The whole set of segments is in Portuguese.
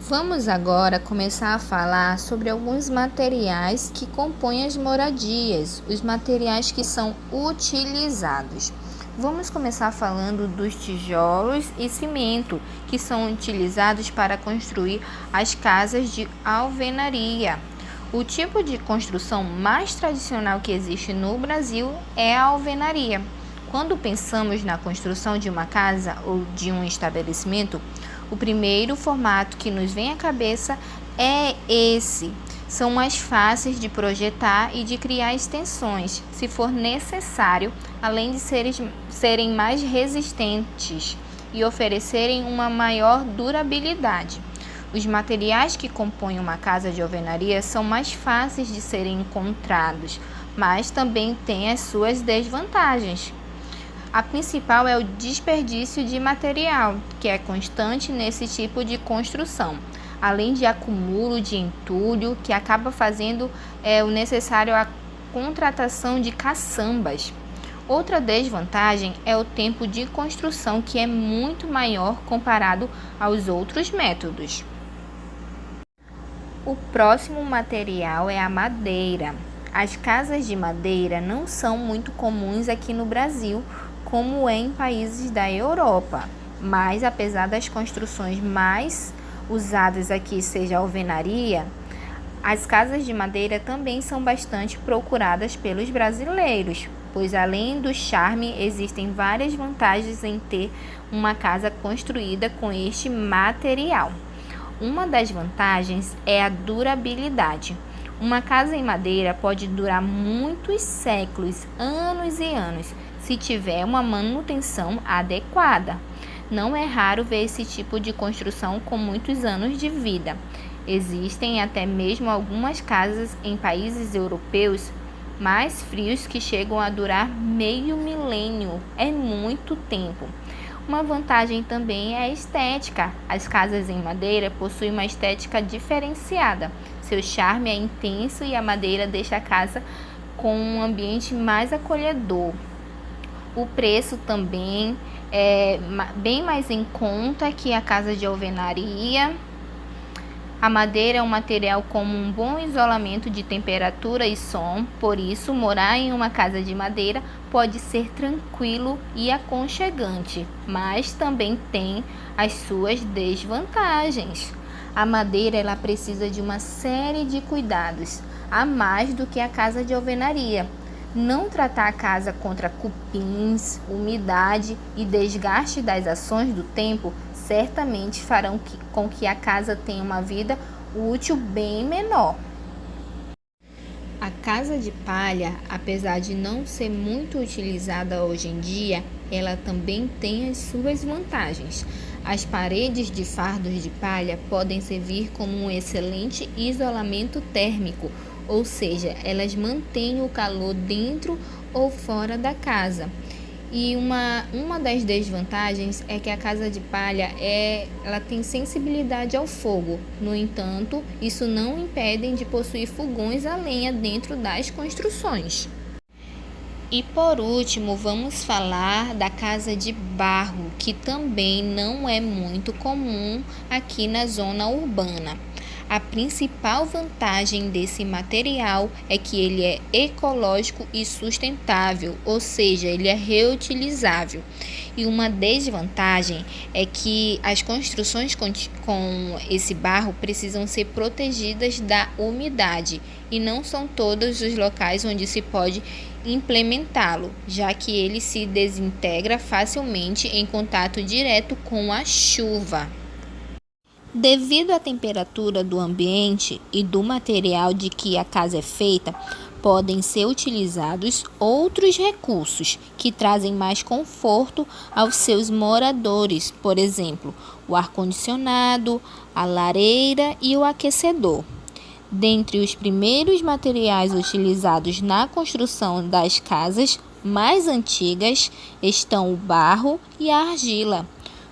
Vamos agora começar a falar sobre alguns materiais que compõem as moradias, os materiais que são utilizados. Vamos começar falando dos tijolos e cimento, que são utilizados para construir as casas de alvenaria. O tipo de construção mais tradicional que existe no Brasil é a alvenaria. Quando pensamos na construção de uma casa ou de um estabelecimento, o primeiro formato que nos vem à cabeça é esse. São mais fáceis de projetar e de criar extensões, se for necessário, além de serem mais resistentes e oferecerem uma maior durabilidade. Os materiais que compõem uma casa de alvenaria são mais fáceis de serem encontrados, mas também têm as suas desvantagens. A principal é o desperdício de material, que é constante nesse tipo de construção, além de acúmulo de entulho, que acaba fazendo o necessário a contratação de caçambas. Outra desvantagem é o tempo de construção, que é muito maior comparado aos outros métodos. O próximo material é a madeira. As casas de madeira não são muito comuns aqui no Brasil, como é em países da Europa, mas apesar das construções mais usadas aqui seja a alvenaria, as casas de madeira também são bastante procuradas pelos brasileiros, pois além do charme, existem várias vantagens em ter uma casa construída com este material. Uma das vantagens é a durabilidade. Uma casa em madeira pode durar muitos séculos, anos e anos, se tiver uma manutenção adequada. Não é raro ver esse tipo de construção com muitos anos de vida. Existem até mesmo algumas casas em países europeus mais frios que chegam a durar meio milênio. É muito tempo. Uma vantagem também é a estética. As casas em madeira possuem uma estética diferenciada. Seu charme é intenso e a madeira deixa a casa com um ambiente mais acolhedor. O preço também é bem mais em conta que a casa de alvenaria. A madeira é um material com um bom isolamento de temperatura e som, por isso morar em uma casa de madeira pode ser tranquilo e aconchegante, mas também tem as suas desvantagens. A madeira ela precisa de uma série de cuidados, a mais do que a casa de alvenaria. Não tratar a casa contra cupins, umidade e desgaste das ações do tempo certamente farão com que a casa tenha uma vida útil bem menor. A casa de palha, apesar de não ser muito utilizada hoje em dia, ela também tem as suas vantagens. As paredes de fardos de palha podem servir como um excelente isolamento térmico, ou seja, elas mantêm o calor dentro ou fora da casa. E uma das desvantagens é que a casa de palha ela tem sensibilidade ao fogo. No entanto, isso não impede de possuir fogões a lenha dentro das construções. E por último, vamos falar da casa de barro, que também não é muito comum aqui na zona urbana. A principal vantagem desse material é que ele é ecológico e sustentável, ou seja, ele é reutilizável. E uma desvantagem é que as construções com esse barro precisam ser protegidas da umidade, e não são todos os locais onde se pode implementá-lo, já que ele se desintegra facilmente em contato direto com a chuva. Devido à temperatura do ambiente e do material de que a casa é feita, podem ser utilizados outros recursos que trazem mais conforto aos seus moradores, por exemplo, o ar-condicionado, a lareira e o aquecedor. Dentre os primeiros materiais utilizados na construção das casas mais antigas estão o barro e a argila,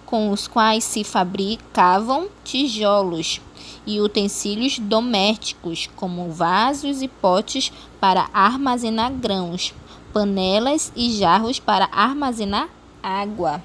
com os quais se fabricavam tijolos e utensílios domésticos, como vasos e potes para armazenar grãos, panelas e jarros para armazenar água.